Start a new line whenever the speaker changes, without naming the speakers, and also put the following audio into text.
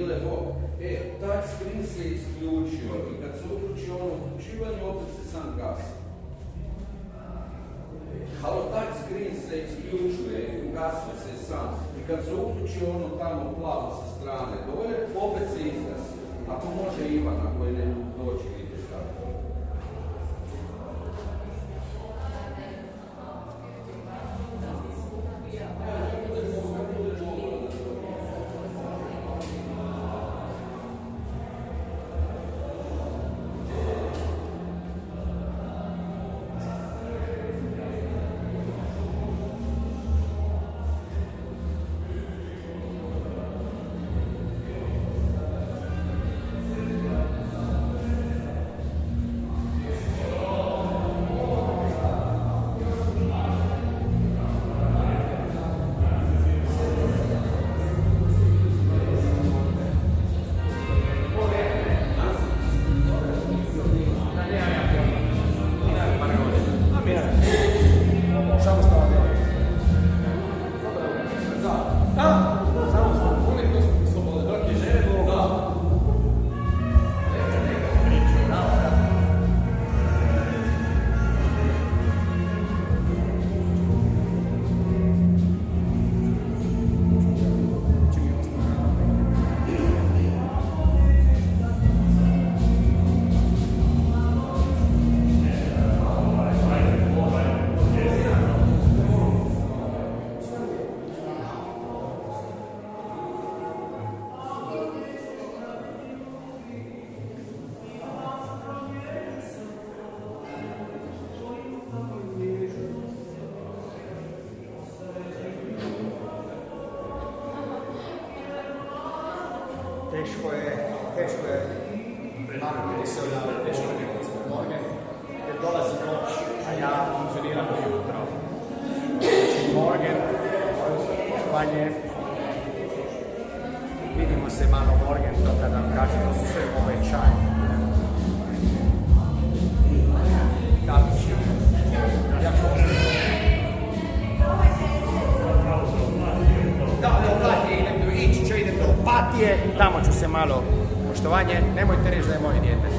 Mile Bog. Touch screen se isključio i kad se uključi ono uključivanje, opet se sam gasi. Halo, touch screen se isključuje i ugasio se sam. I kad se uključi ono tamo plavo sa strane dole, opet se izgasi. Ako može Ivan, ako je ne doći vidjeti tako.
Teško je naviknuti se odavljati, teško je biti ispred noge, jer dolazi noć, a ja funkcioniram do jutra. Znači, morgen, poštovanje, vidimo se malo morgen, to kada vam kažem, to su sve ove čaj. Kapići, ja ću ostati. Da, do Opatije idem, ići ću, idem do Opatije, tamo ću se malo, poštovanje, nemojte reći da je moje dijete.